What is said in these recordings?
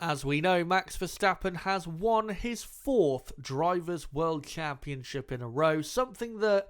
As we know, Max Verstappen has won his fourth Drivers' World Championship in a row, something that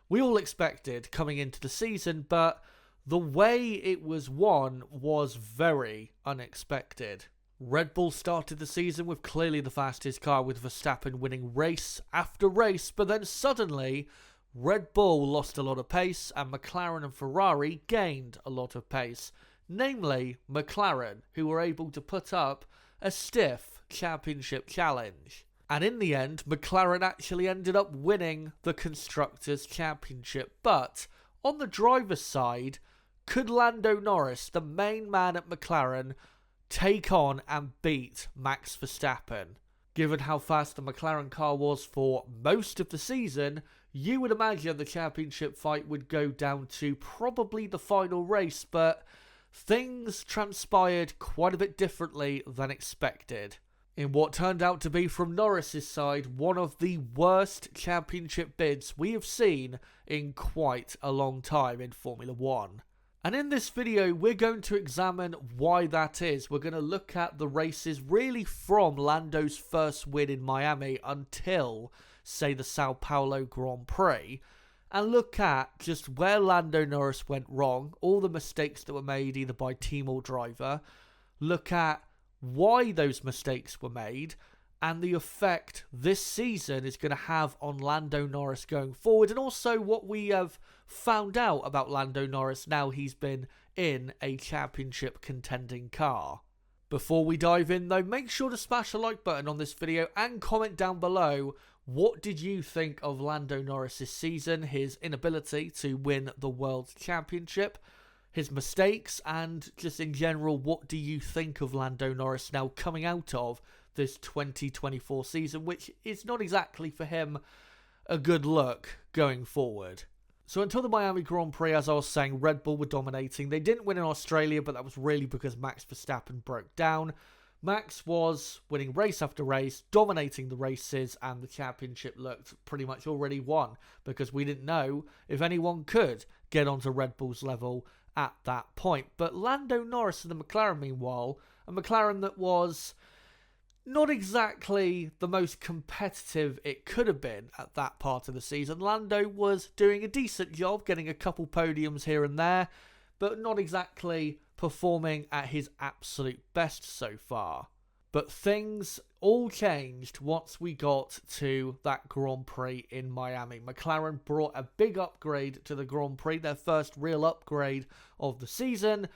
we all expected coming into the season, but the way it was won was very unexpected. Red Bull started the season with clearly the fastest car, with Verstappen winning race after race, but then suddenly Red Bull lost a lot of pace and McLaren and Ferrari gained a lot of pace. Namely, McLaren, who were able to put up a stiff championship challenge. And in the end, McLaren actually ended up winning the Constructors' Championship. But on the driver's side, could Lando Norris, the main man at McLaren, take on and beat Max Verstappen? Given how fast the McLaren car was for most of the season, you would imagine the championship fight would go down to probably the final race, but things transpired quite a bit differently than expected. In what turned out to be, from Norris's side, one of the worst championship bids we have seen in quite a long time in Formula 1. And in this video, we're going to examine why that is. We're going to look at the races really from Lando's first win in Miami until, say, the Sao Paulo Grand Prix, and look at just where Lando Norris went wrong, all the mistakes that were made either by team or driver, look at why those mistakes were made, and the effect this season is going to have on Lando Norris going forward, and also what we have found out about Lando Norris now he's been in a championship contending car. Before we dive in though, make sure to smash the like button on this video and comment down below, what did you think of Lando Norris' season, his inability to win the World Championship, his mistakes, and just in general, what do you think of Lando Norris now coming out of this 2024 season, which is not exactly for him a good look going forward. So until the Miami Grand Prix, as I was saying, Red Bull were dominating. They didn't win in Australia, but that was really because Max Verstappen broke down. Max was winning race after race, dominating the races, and the championship looked pretty much already won because we didn't know if anyone could get onto Red Bull's level at that point. But Lando Norris and the McLaren, meanwhile, a McLaren that was not exactly the most competitive it could have been at that part of the season. Lando was doing a decent job, getting a couple podiums here and there, but not exactly performing at his absolute best so far. But things all changed once we got to that Grand Prix in Miami. McLaren brought a big upgrade to the Grand Prix, their first real upgrade of the season,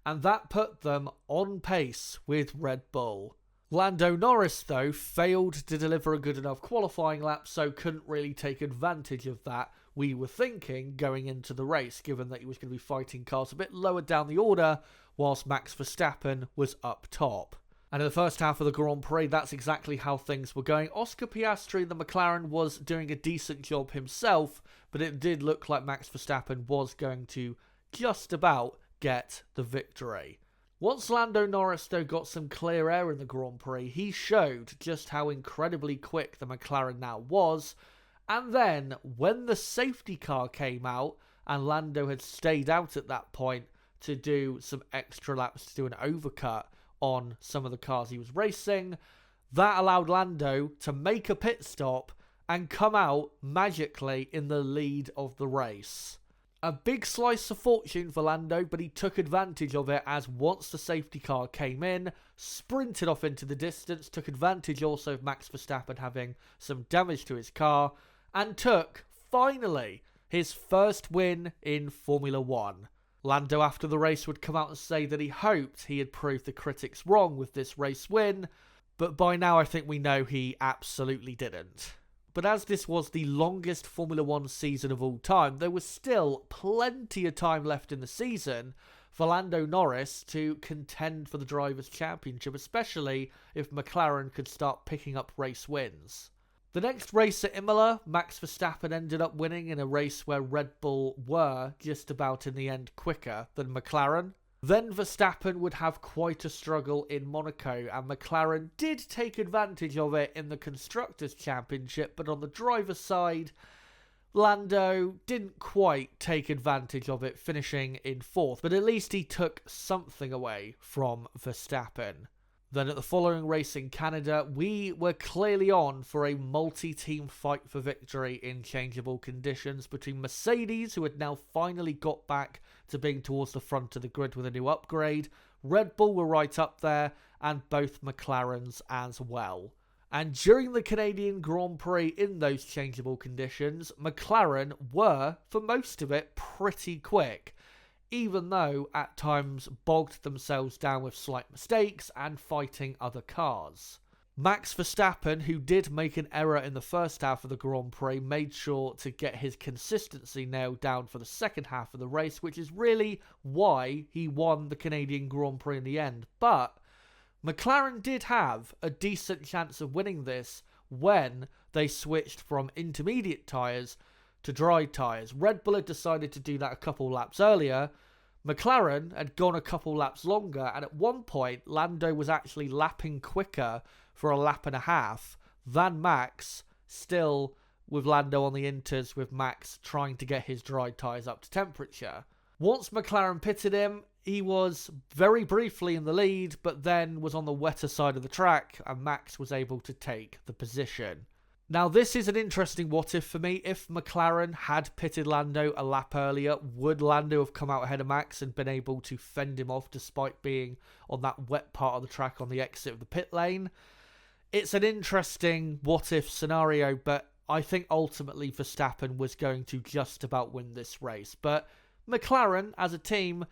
and that put them on pace with Red Bull. Lando Norris, though, failed to deliver a good enough qualifying lap, so couldn't really take advantage of that, we were thinking, going into the race, given that he was going to be fighting cars a bit lower down the order, whilst Max Verstappen was up top. And in the first half of the Grand Prix, that's exactly how things were going. Oscar Piastri, the McLaren, was doing a decent job himself, but it did look like Max Verstappen was going to just about get the victory. Once Lando Norris, though, got some clear air in the Grand Prix, he showed just how incredibly quick the McLaren now was. And then, when the safety car came out, and Lando had stayed out at that point to do some extra laps, to do an overcut on some of the cars he was racing, that allowed Lando to make a pit stop and come out magically in the lead of the race. A big slice of fortune for Lando, but he took advantage of it as once the safety car came in, sprinted off into the distance, took advantage also of Max Verstappen having some damage to his car, and took, finally, his first win in Formula 1. Lando after the race would come out and say that he hoped he had proved the critics wrong with this race win, but by now I think we know he absolutely didn't. But as this was the longest Formula 1 season of all time, there was still plenty of time left in the season for Lando Norris to contend for the Drivers' Championship, especially if McLaren could start picking up race wins. The next race at Imola, Max Verstappen ended up winning in a race where Red Bull were just about in the end quicker than McLaren. Then Verstappen would have quite a struggle in Monaco, and McLaren did take advantage of it in the Constructors' Championship, but on the driver's side, Lando didn't quite take advantage of it, finishing in fourth, but at least he took something away from Verstappen. Then at the following race in Canada, we were clearly on for a multi-team fight for victory in changeable conditions between Mercedes, who had now finally got back to being towards the front of the grid with a new upgrade, Red Bull were right up there, and both McLarens as well. And during the Canadian Grand Prix in those changeable conditions, McLaren were, for most of it, pretty quick, even though at times bogged themselves down with slight mistakes and fighting other cars. Max Verstappen, who did make an error in the first half of the Grand Prix, made sure to get his consistency nailed down for the second half of the race, which is really why he won the Canadian Grand Prix in the end. But McLaren did have a decent chance of winning this when they switched from intermediate tyres to dry tyres. Red Bull had decided to do that a couple laps earlier. McLaren had gone a couple laps longer, and at one point Lando was actually lapping quicker for a lap and a half than Max, still with Lando on the inters, with Max trying to get his dry tyres up to temperature. Once McLaren pitted him, he was very briefly in the lead, but then was on the wetter side of the track, and Max was able to take the position. Now, this is an interesting what-if for me. If McLaren had pitted Lando a lap earlier, would Lando have come out ahead of Max and been able to fend him off despite being on that wet part of the track on the exit of the pit lane? It's an interesting what-if scenario, but I think ultimately Verstappen was going to just about win this race. But McLaren, as a team,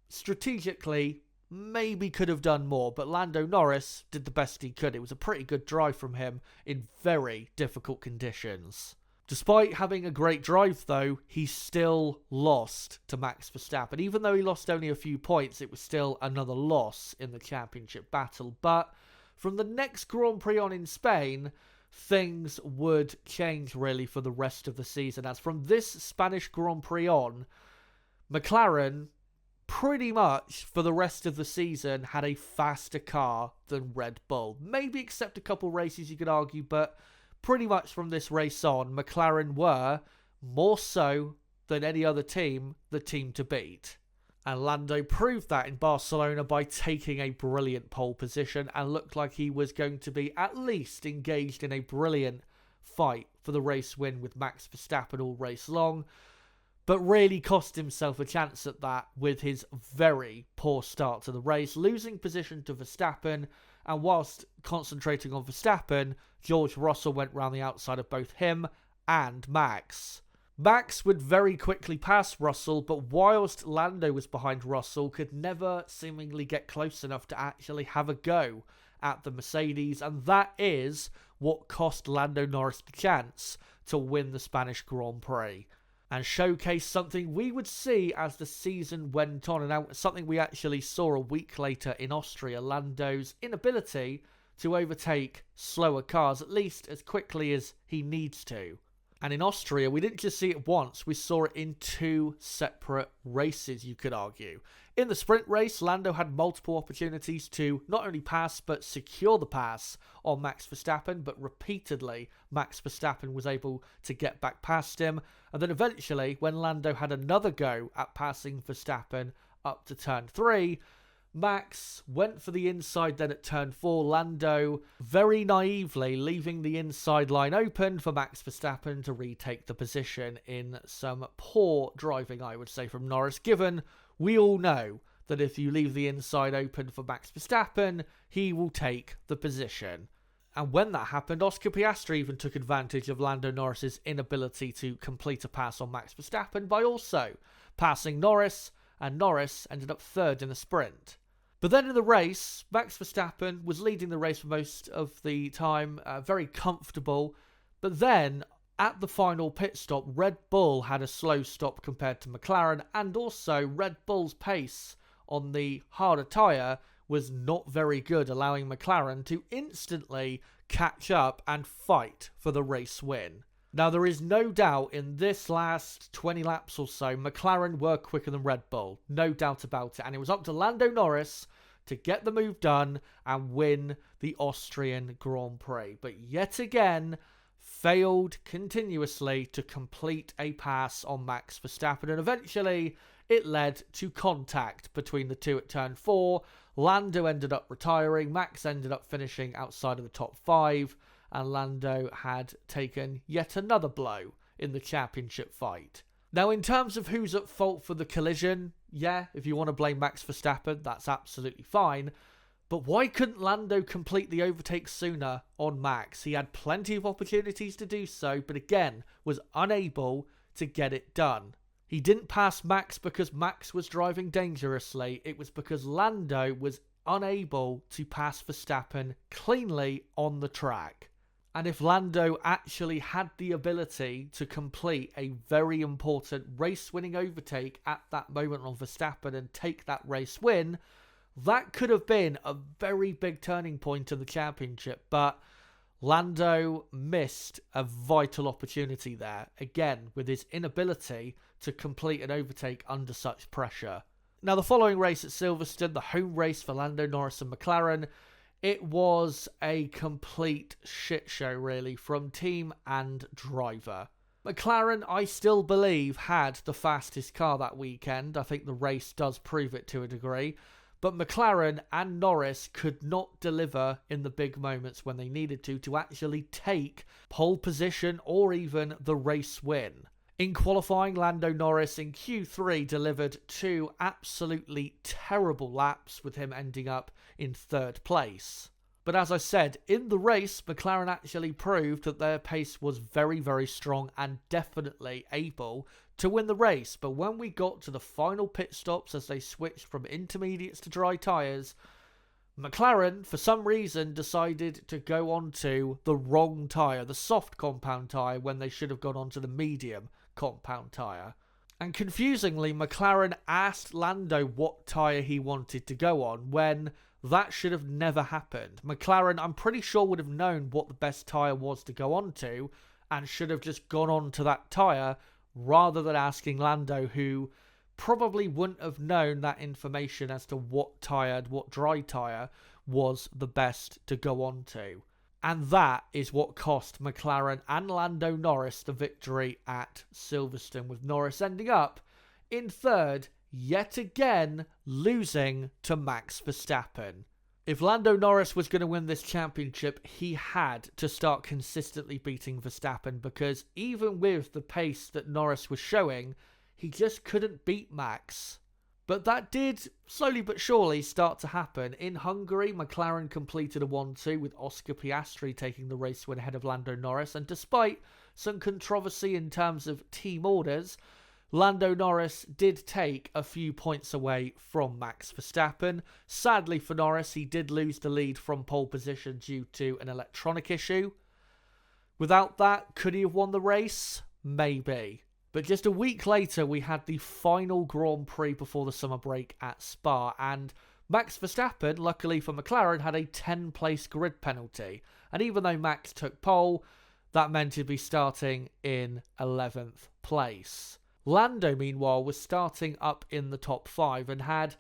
strategically, maybe could have done more, but Lando Norris did the best he could. It was a pretty good drive from him in very difficult conditions. Despite having a great drive, though, he still lost to Max Verstappen. Even though he lost only a few points, it was still another loss in the championship battle. But from the next Grand Prix on in Spain, things would change really for the rest of the season. As from this Spanish Grand Prix on, McLaren pretty much for the rest of the season had a faster car than Red Bull. Maybe except a couple races you could argue, but pretty much from this race on, McLaren were, more so than any other team, the team to beat. And Lando proved that in Barcelona by taking a brilliant pole position and looked like he was going to be at least engaged in a brilliant fight for the race win with Max Verstappen all race long, but really cost himself a chance at that with his very poor start to the race, losing position to Verstappen, and whilst concentrating on Verstappen, George Russell went round the outside of both him and Max. Max would very quickly pass Russell, but whilst Lando was behind Russell, could never seemingly get close enough to actually have a go at the Mercedes, and that is what cost Lando Norris the chance to win the Spanish Grand Prix and showcase something we would see as the season went on, and something we actually saw a week later in Austria, Lando's inability to overtake slower cars, at least as quickly as he needs to. And in Austria, we didn't just see it once, we saw it in two separate races, you could argue. In the sprint race, Lando had multiple opportunities to not only pass, but secure the pass on Max Verstappen, but repeatedly, Max Verstappen was able to get back past him. And then eventually, when Lando had another go at passing Verstappen up to turn 3, Max went for the inside then at turn 4. Lando very naively leaving the inside line open for Max Verstappen to retake the position in some poor driving, I would say, from Norris, given we all know that if you leave the inside open for Max Verstappen, he will take the position. And when that happened, Oscar Piastri even took advantage of Lando Norris's inability to complete a pass on Max Verstappen by also passing Norris, and Norris ended up third in the sprint. But then in the race, Max Verstappen was leading the race for most of the time, very comfortable. But then, at the final pit stop, Red Bull had a slow stop compared to McLaren, and also Red Bull's pace on the harder tyre was not very good, allowing McLaren to instantly catch up and fight for the race win. Now, there is no doubt in this last 20 laps or so, McLaren were quicker than Red Bull. No doubt about it. And it was up to Lando Norris to get the move done and win the Austrian Grand Prix. But yet again, failed continuously to complete a pass on Max Verstappen. And eventually, it led to contact between the two at turn 4. Lando ended up retiring, Max ended up finishing outside of the top 5, and Lando had taken yet another blow in the championship fight. Now, in terms of who's at fault for the collision, yeah, if you want to blame Max Verstappen, that's absolutely fine. But why couldn't Lando complete the overtake sooner on Max? He had plenty of opportunities to do so, but again, was unable to get it done. He didn't pass Max because Max was driving dangerously. It was because Lando was unable to pass Verstappen cleanly on the track. And if Lando actually had the ability to complete a very important race-winning overtake at that moment on Verstappen and take that race win, that could have been a very big turning point in the championship. But Lando missed a vital opportunity there, again, with his inability to complete an overtake under such pressure. Now, the following race at Silverstone, the home race for Lando Norris and McLaren, it was a complete shit show, really, from team and driver. McLaren, I still believe, had the fastest car that weekend. I think the race does prove it to a degree. But McLaren and Norris could not deliver in the big moments when they needed to actually take pole position or even the race win. In qualifying, Lando Norris in Q3 delivered 2 absolutely terrible laps, with him ending up in 3rd place. But as I said, in the race, McLaren actually proved that their pace was very, very strong and definitely able to win the race. But when we got to the final pit stops as they switched from intermediates to dry tyres, McLaren, for some reason, decided to go onto the wrong tyre, the soft compound tyre, when they should have gone onto the medium compound tyre. And confusingly, McLaren asked Lando what tyre he wanted to go on, when that should have never happened. McLaren, I'm pretty sure, would have known what the best tyre was to go on to, and should have just gone on to that tyre, rather than asking Lando, who probably wouldn't have known that information as to what dry tyre was the best to go on to. And that is what cost McLaren and Lando Norris the victory at Silverstone, with Norris ending up in 3rd, yet again losing to Max Verstappen. If Lando Norris was going to win this championship, he had to start consistently beating Verstappen, because even with the pace that Norris was showing, he just couldn't beat Max. But that did slowly but surely start to happen. In Hungary, McLaren completed a 1-2 with Oscar Piastri taking the race win ahead of Lando Norris, and despite some controversy in terms of team orders, Lando Norris did take a few points away from Max Verstappen. Sadly for Norris, he did lose the lead from pole position due to an electronic issue. Without that, could he have won the race? Maybe. But just a week later, we had the final Grand Prix before the summer break at Spa, and Max Verstappen, luckily for McLaren, had a 10-place grid penalty. And even though Max took pole, that meant he'd be starting in 11th place. Lando, meanwhile, was starting up in the top 5 and had,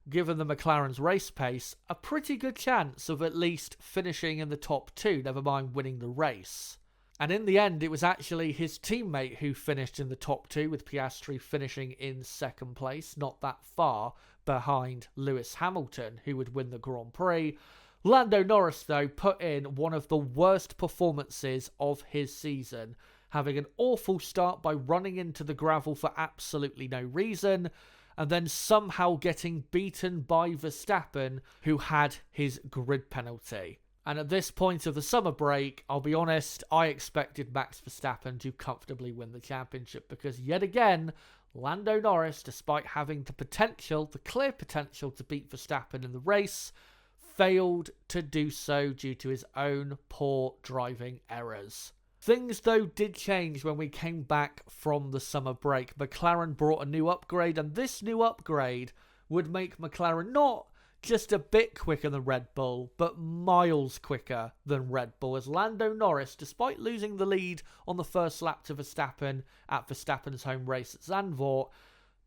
given the McLaren's race pace, a pretty good chance of at least finishing in the top 2, never mind winning the race. And in the end, it was actually his teammate who finished in the top 2, with Piastri finishing in 2nd place, not that far behind Lewis Hamilton, who would win the Grand Prix. Lando Norris, though, put in one of the worst performances of his season, having an awful start by running into the gravel for absolutely no reason, and then somehow getting beaten by Verstappen, who had his grid penalty. And at this point of the summer break, I'll be honest, I expected Max Verstappen to comfortably win the championship, because yet again, Lando Norris, despite having the clear potential to beat Verstappen in the race, failed to do so due to his own poor driving errors. Things, though, did change when we came back from the summer break. McLaren brought a new upgrade, and this new upgrade would make McLaren not just a bit quicker than Red Bull, but miles quicker than Red Bull, as Lando Norris, despite losing the lead on the first lap to Verstappen at Verstappen's home race at Zandvoort,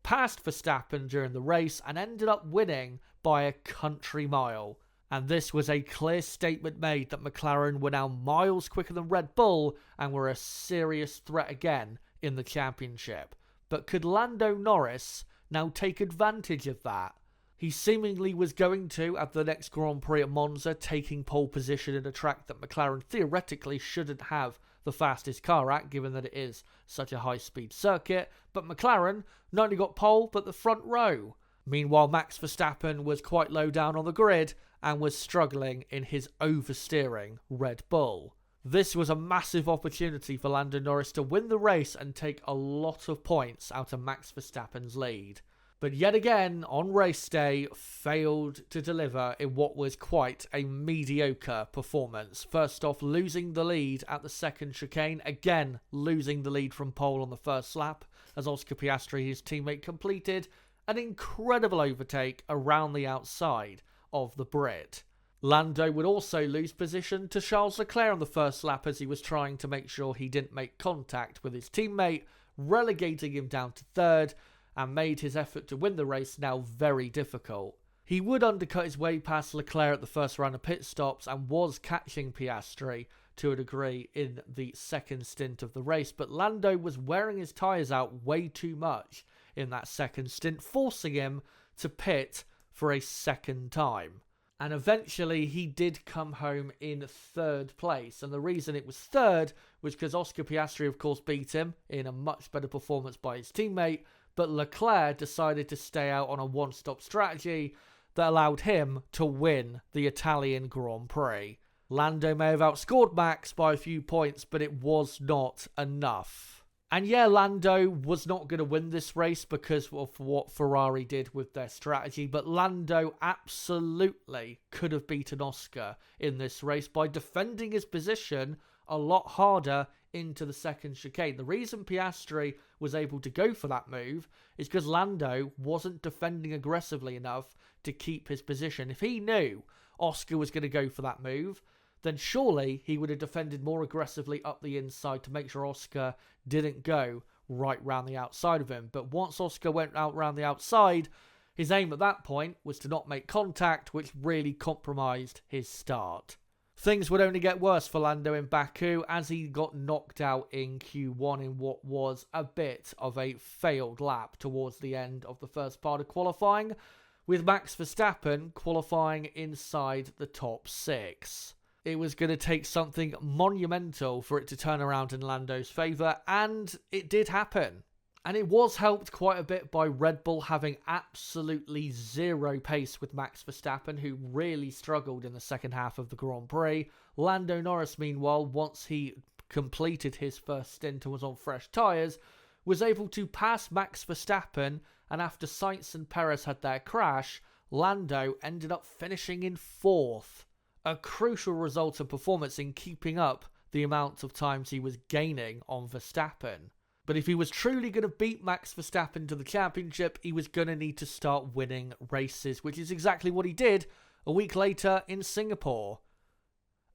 passed Verstappen during the race and ended up winning by a country mile. And this was a clear statement made that McLaren were now miles quicker than Red Bull and were a serious threat again in the championship. But could Lando Norris now take advantage of that. He seemingly was going to at the next Grand Prix at Monza, taking pole position in a track that McLaren theoretically shouldn't have the fastest car at, given that it is such a high-speed circuit, but McLaren not only got pole, but the front row. Meanwhile, Max Verstappen was quite low down on the grid and was struggling in his oversteering Red Bull. This was a massive opportunity for Lando Norris to win the race and take a lot of points out of Max Verstappen's lead. But yet again, on race day, failed to deliver in what was quite a mediocre performance. First off, losing the lead at the second chicane, again losing the lead from pole on the first lap, as Oscar Piastri, his teammate, completed an incredible overtake around the outside of the Brit. Lando would also lose position to Charles Leclerc on the first lap as he was trying to make sure he didn't make contact with his teammate, relegating him down to third, and made his effort to win the race now very difficult. He would undercut his way past Leclerc at the first round of pit stops and was catching Piastri to a degree in the second stint of the race, but Lando was wearing his tyres out way too much in that second stint, forcing him to pit for a second time. And eventually he did come home in third place, and the reason it was third was because Oscar Piastri of course beat him in a much better performance by his teammate, but Leclerc decided to stay out on a one-stop strategy that allowed him to win the Italian Grand Prix. Lando may have outscored Max by a few points, but it was not enough. And yeah, Lando was not going to win this race because of what Ferrari did with their strategy, but Lando absolutely could have beaten Oscar in this race by defending his position a lot harder into the second chicane. The reason Piastri was able to go for that move is because Lando wasn't defending aggressively enough to keep his position. If he knew Oscar was going to go for that move, then surely he would have defended more aggressively up the inside to make sure Oscar didn't go right round the outside of him. But once Oscar went out round the outside, his aim at that point was to not make contact, which really compromised his start. Things would only get worse for Lando in Baku as he got knocked out in Q1 in what was a bit of a failed lap towards the end of the first part of qualifying, with Max Verstappen qualifying inside the top 6. It was going to take something monumental for it to turn around in Lando's favour, and it did happen. And it was helped quite a bit by Red Bull having absolutely zero pace with Max Verstappen, who really struggled in the second half of the Grand Prix. Lando Norris, meanwhile, once he completed his first stint and was on fresh tyres, was able to pass Max Verstappen, and after Sainz and Perez had their crash, Lando ended up finishing in 4th. A crucial result of performance in keeping up the amount of times he was gaining on Verstappen. But if he was truly going to beat Max Verstappen to the championship, he was going to need to start winning races, which is exactly what he did a week later in Singapore.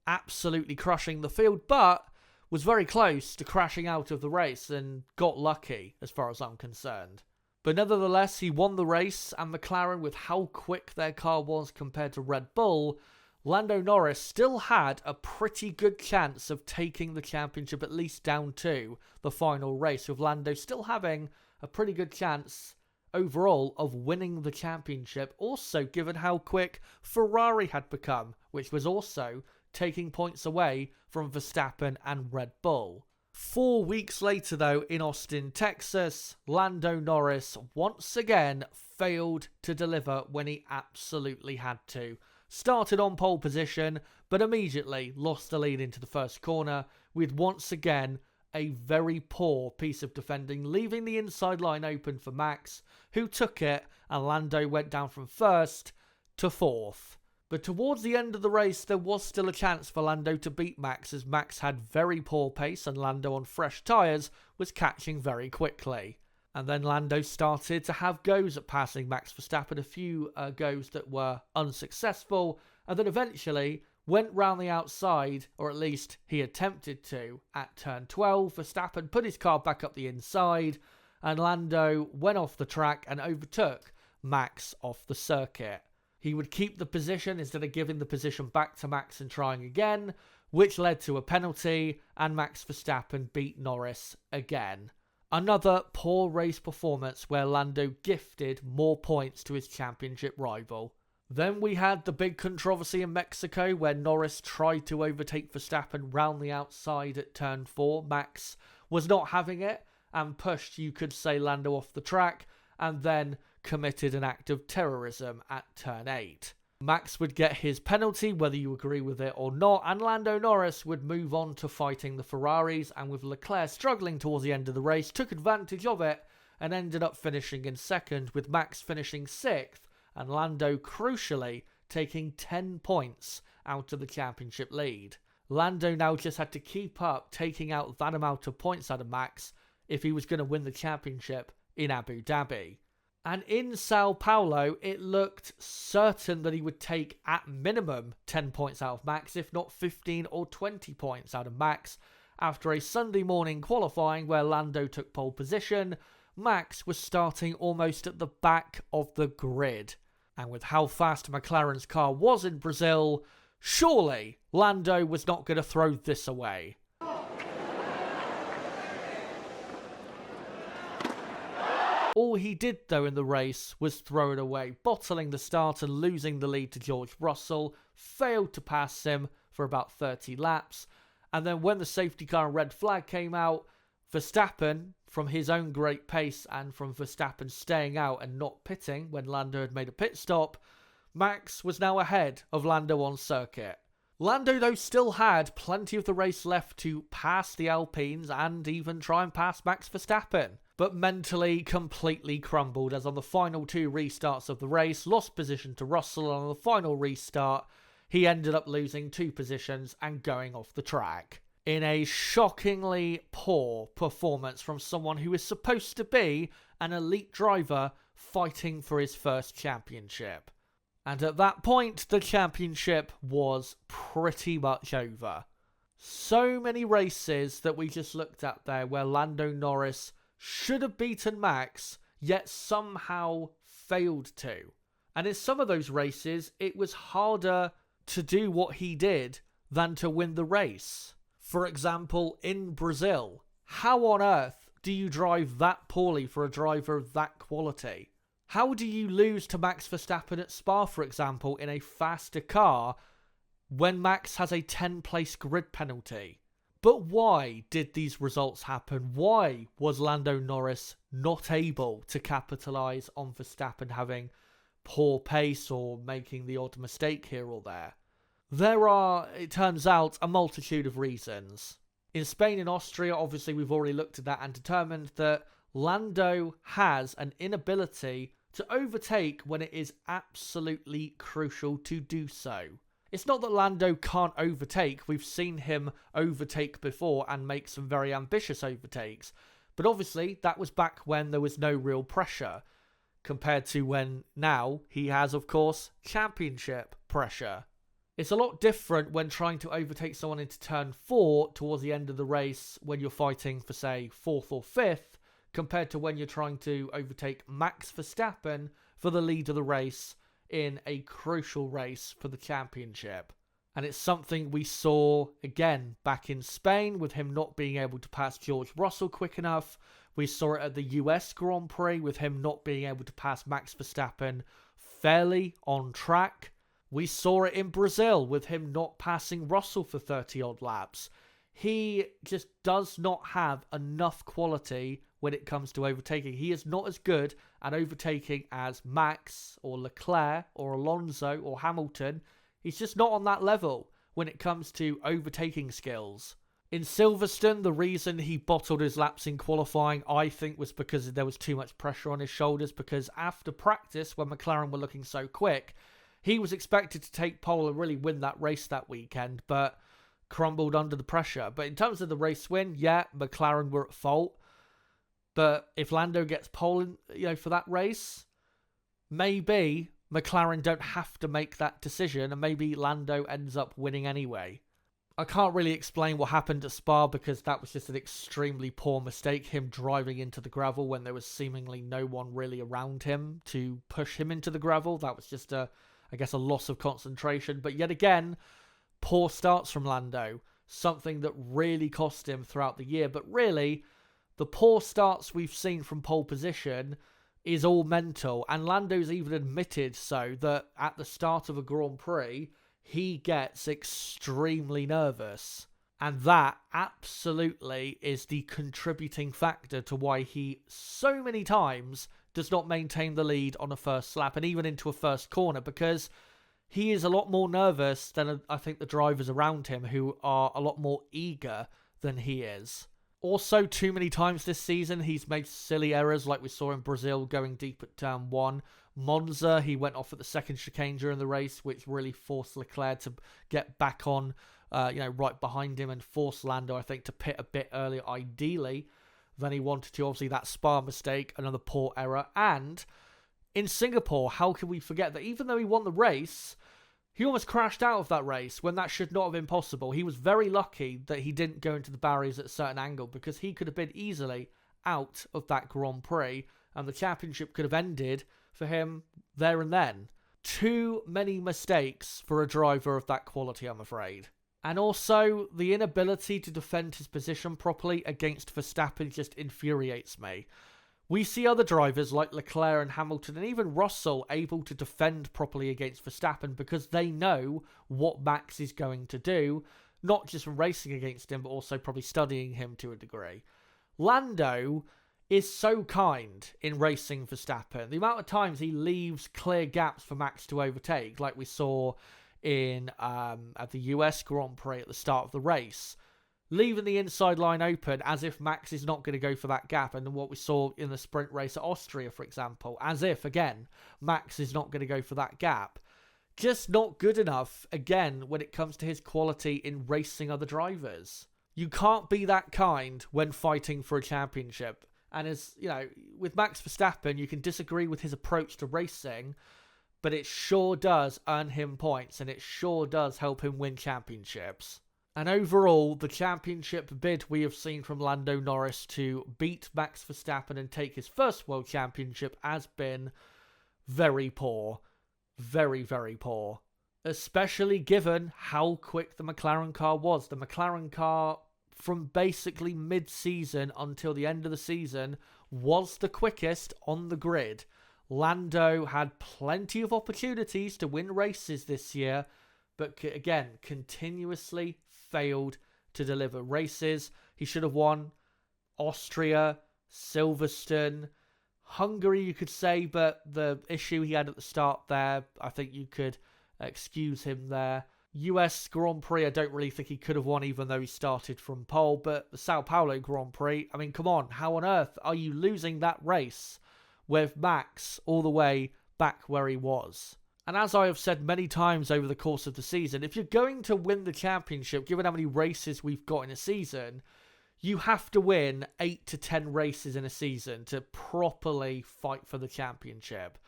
Absolutely crushing the field, but was very close to crashing out of the race and got lucky as far as I'm concerned. But nevertheless, he won the race, and McLaren, with how quick their car was compared to Red Bull, Lando Norris still had a pretty good chance of taking the championship at least down to the final race, with Lando still having a pretty good chance overall of winning the championship, also given how quick Ferrari had become, which was also taking points away from Verstappen and Red Bull. 4 weeks later though, in Austin, Texas, Lando Norris once again failed to deliver when he absolutely had to. Started on pole position, but immediately lost the lead into the first corner with once again a very poor piece of defending, leaving the inside line open for Max, who took it, and Lando went down from 1st to 4th. But towards the end of the race, there was still a chance for Lando to beat Max, as Max had very poor pace and Lando on fresh tyres was catching very quickly. And then Lando started to have goes at passing Max Verstappen, a few goes that were unsuccessful, and then eventually went round the outside, or at least he attempted to, at turn 12. Verstappen put his car back up the inside, and Lando went off the track and overtook Max off the circuit. He would keep the position instead of giving the position back to Max and trying again, which led to a penalty, and Max Verstappen beat Norris again. Another poor race performance where Lando gifted more points to his championship rival. Then we had the big controversy in Mexico where Norris tried to overtake Verstappen round the outside at turn 4. Max was not having it and pushed, you could say, Lando off the track and then committed an act of terrorism at turn 8. Max would get his penalty, whether you agree with it or not, and Lando Norris would move on to fighting the Ferraris, and with Leclerc struggling towards the end of the race, took advantage of it and ended up finishing in second, with Max finishing 6th and Lando crucially taking 10 points out of the championship lead. Lando now just had to keep up taking out that amount of points out of Max if he was going to win the championship in Abu Dhabi. And in Sao Paulo, it looked certain that he would take at minimum 10 points out of Max, if not 15 or 20 points out of Max. After a Sunday morning qualifying where Lando took pole position, Max was starting almost at the back of the grid. And with how fast McLaren's car was in Brazil, surely Lando was not going to throw this away. All he did, though, in the race was throw it away, bottling the start and losing the lead to George Russell, failed to pass him for about 30 laps, and then when the safety car and red flag came out, Verstappen, from his own great pace and from Verstappen staying out and not pitting when Lando had made a pit stop, Max was now ahead of Lando on circuit. Lando, though, still had plenty of the race left to pass the Alpines and even try and pass Max Verstappen, but mentally completely crumbled as on the final 2 restarts of the race, lost position to Russell, and on the final restart, he ended up losing 2 positions and going off the track. In a shockingly poor performance from someone who is supposed to be an elite driver fighting for his first championship. And at that point, the championship was pretty much over. So many races that we just looked at there where Lando Norris should have beaten Max, yet somehow failed to. And in some of those races, it was harder to do what he did than to win the race. For example, in Brazil, how on earth do you drive that poorly for a driver of that quality? How do you lose to Max Verstappen at Spa, for example, in a faster car when Max has a 10-place grid penalty? But why did these results happen? Why was Lando Norris not able to capitalise on Verstappen having poor pace or making the odd mistake here or there? There are, it turns out, a multitude of reasons. In Spain and Austria, obviously we've already looked at that and determined that Lando has an inability to overtake when it is absolutely crucial to do so. It's not that Lando can't overtake, we've seen him overtake before and make some very ambitious overtakes, but obviously that was back when there was no real pressure, compared to when now he has, of course, championship pressure. It's a lot different when trying to overtake someone into turn 4 towards the end of the race when you're fighting for, say, 4th or 5th, compared to when you're trying to overtake Max Verstappen for the lead of the race in a crucial race for the championship. And it's something we saw again back in Spain with him not being able to pass George Russell quick enough. We saw it at the US Grand Prix with him not being able to pass Max Verstappen fairly on track. We saw it in Brazil with him not passing Russell for 30-odd laps. He just does not have enough quality when it comes to overtaking. He is not as good at overtaking as Max or Leclerc or Alonso or Hamilton. He's just not on that level when it comes to overtaking skills. In Silverstone, the reason he bottled his laps in qualifying, I think, was because there was too much pressure on his shoulders, because after practice, when McLaren were looking so quick, he was expected to take pole and really win that race that weekend, but crumbled under the pressure. But in terms of the race win, yeah, McLaren were at fault. But if Lando gets pole, for that race, maybe McLaren don't have to make that decision, and maybe Lando ends up winning anyway. I can't really explain what happened at Spa because that was just an extremely poor mistake, him driving into the gravel when there was seemingly no one really around him to push him into the gravel. That was just a loss of concentration. But yet again, poor starts from Lando, something that really cost him throughout the year. But really, The poor starts we've seen from pole position is all mental, and Lando's even admitted so that at the start of a Grand Prix, he gets extremely nervous. And that absolutely is the contributing factor to why he so many times does not maintain the lead on a first lap and even into a first corner, because he is a lot more nervous than I think the drivers around him, who are a lot more eager than he is. Also, too many times this season, he's made silly errors like we saw in Brazil going deep at turn 1. Monza, he went off at the second chicane during the race, which really forced Leclerc to get back on, right behind him, and forced Lando, I think, to pit a bit earlier, ideally, than he wanted to. Obviously, that Spa mistake, another poor error. And in Singapore, how can we forget that even though he won the race, he almost crashed out of that race when that should not have been possible. He was very lucky that he didn't go into the barriers at a certain angle, because he could have been easily out of that Grand Prix and the championship could have ended for him there and then. Too many mistakes for a driver of that quality, I'm afraid. And also, the inability to defend his position properly against Verstappen just infuriates me. We see other drivers like Leclerc and Hamilton and even Russell able to defend properly against Verstappen because they know what Max is going to do, not just from racing against him, but also probably studying him to a degree. Lando is so kind in racing Verstappen. The amount of times he leaves clear gaps for Max to overtake, like we saw in at the US Grand Prix at the start of the race, leaving the inside line open as if Max is not going to go for that gap. And what we saw in the sprint race at Austria, for example, as if, again, Max is not going to go for that gap. Just not good enough, again, when it comes to his quality in racing other drivers. You can't be that kind when fighting for a championship. And as, with Max Verstappen, you can disagree with his approach to racing, but it sure does earn him points and it sure does help him win championships. And overall, the championship bid we have seen from Lando Norris to beat Max Verstappen and take his first world championship has been very poor. Very, very poor. Especially given how quick the McLaren car was. The McLaren car, from basically mid-season until the end of the season, was the quickest on the grid. Lando had plenty of opportunities to win races this year, but again, continuously failed to deliver races. He should have won Austria, Silverstone, Hungary, you could say, but the issue he had at the start there, I think you could excuse him there. US Grand Prix, I don't really think he could have won, even though he started from pole. But the Sao Paulo Grand Prix, I mean, come on, how on earth are you losing that race with Max all the way back where he was? And as I have said many times over the course of the season, if you're going to win the championship, given how many races we've got in a season, you have to win 8 to 10 races in a season to properly fight for the championship.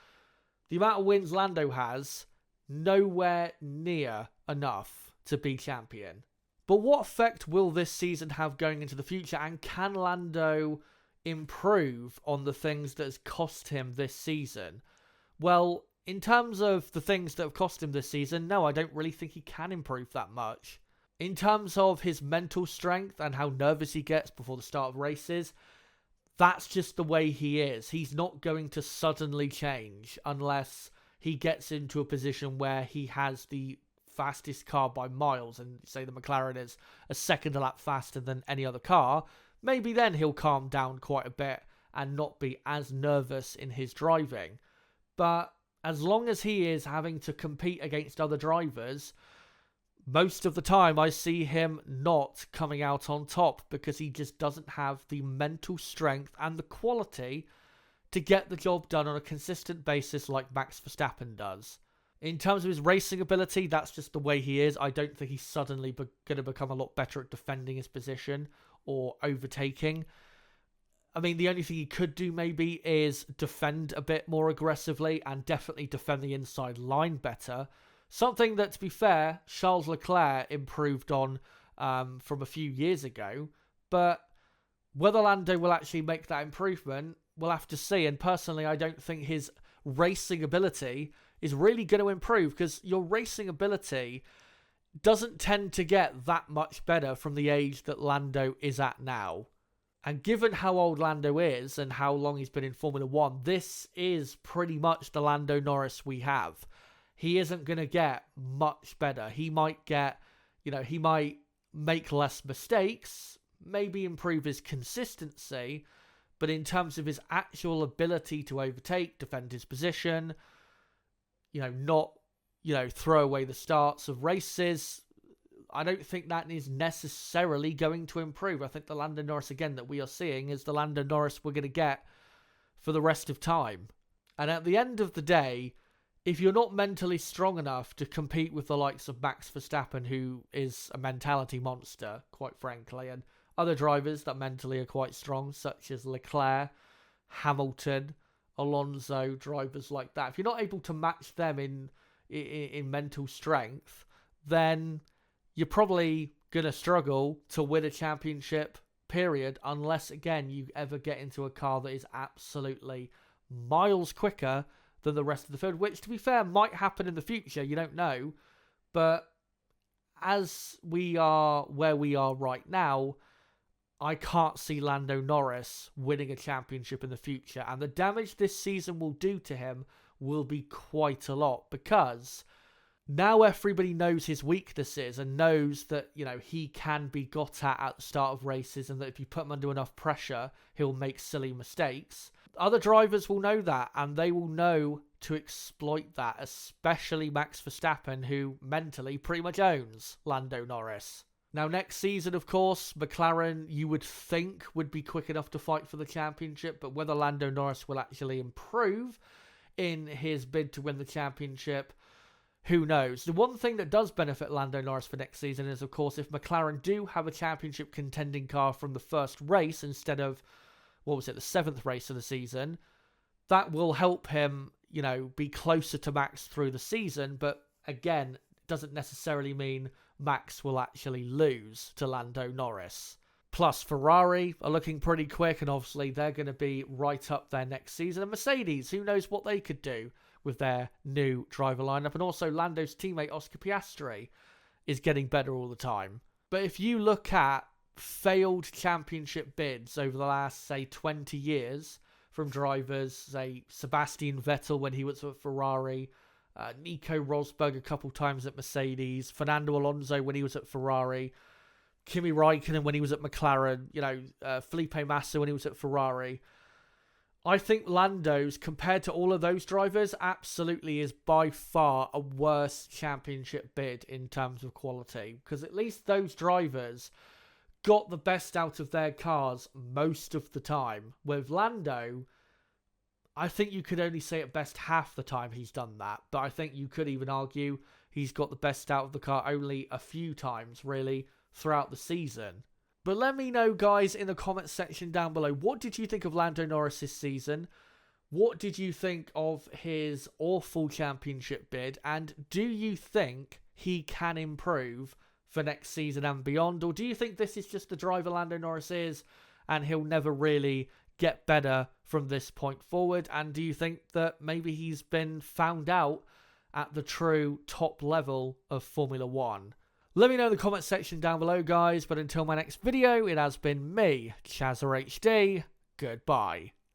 The amount of wins Lando has, nowhere near enough to be champion. But what effect will this season have going into the future? And can Lando improve on the things that has cost him this season? Well, in terms of the things that have cost him this season, no, I don't really think he can improve that much. In terms of his mental strength and how nervous he gets before the start of races, that's just the way he is. He's not going to suddenly change unless he gets into a position where he has the fastest car by miles, and say the McLaren is a second a lap faster than any other car. Maybe then he'll calm down quite a bit and not be as nervous in his driving. But as long as he is having to compete against other drivers, most of the time I see him not coming out on top because he just doesn't have the mental strength and the quality to get the job done on a consistent basis like Max Verstappen does. In terms of his racing ability, that's just the way he is. I don't think he's suddenly going to become a lot better at defending his position or overtaking. I mean, the only thing he could do maybe is defend a bit more aggressively and definitely defend the inside line better. Something that, to be fair, Charles Leclerc improved on from a few years ago. But whether Lando will actually make that improvement, we'll have to see. And personally, I don't think his racing ability is really going to improve, because your racing ability doesn't tend to get that much better from the age that Lando is at now. And given how old Lando is and how long he's been in Formula 1, this is pretty much the Lando Norris we have. He isn't going to get much better. He might get, he might make less mistakes, maybe improve his consistency, but in terms of his actual ability to overtake, defend his position, not, throw away the starts of races, I don't think that is necessarily going to improve. I think the Lando Norris, again, that we are seeing is the Lando Norris we're going to get for the rest of time. And at the end of the day, if you're not mentally strong enough to compete with the likes of Max Verstappen, who is a mentality monster, quite frankly, and other drivers that mentally are quite strong, such as Leclerc, Hamilton, Alonso, drivers like that, if you're not able to match them in mental strength, then you're probably going to struggle to win a championship, period, unless, again, you ever get into a car that is absolutely miles quicker than the rest of the field, which, to be fair, might happen in the future. You don't know. But as we are where we are right now, I can't see Lando Norris winning a championship in the future. And the damage this season will do to him will be quite a lot, because now everybody knows his weaknesses and knows that, he can be got at the start of races, and that if you put him under enough pressure, he'll make silly mistakes. Other drivers will know that, and they will know to exploit that, especially Max Verstappen, who mentally pretty much owns Lando Norris. Now, next season, of course, McLaren, you would think, would be quick enough to fight for the championship, but whether Lando Norris will actually improve in his bid to win the championship, who knows? The one thing that does benefit Lando Norris for next season is, of course, if McLaren do have a championship contending car from the first race instead of, the 7th race of the season, that will help him, be closer to Max through the season. But again, it doesn't necessarily mean Max will actually lose to Lando Norris. Plus, Ferrari are looking pretty quick, and obviously they're going to be right up there next season. And Mercedes, who knows what they could do with their new driver lineup. And also Lando's teammate Oscar Piastri is getting better all the time. But if you look at failed championship bids over the last, say, 20 years from drivers, say, Sebastian Vettel when he was at Ferrari, Nico Rosberg a couple times at Mercedes, Fernando Alonso when he was at Ferrari, Kimi Raikkonen when he was at McLaren, Felipe Massa when he was at Ferrari, I think Lando's, compared to all of those drivers, absolutely is by far a worse championship bid in terms of quality. Because at least those drivers got the best out of their cars most of the time. With Lando, I think you could only say at best half the time he's done that. But I think you could even argue he's got the best out of the car only a few times, really, throughout the season. But let me know, guys, in the comments section down below, what did you think of Lando Norris this season? What did you think of his awful championship bid? And do you think he can improve for next season and beyond? Or do you think this is just the driver Lando Norris is, and he'll never really get better from this point forward? And do you think that maybe he's been found out at the true top level of Formula 1? Let me know in the comments section down below, guys. But until my next video, it has been me, ChazzaHD. Goodbye.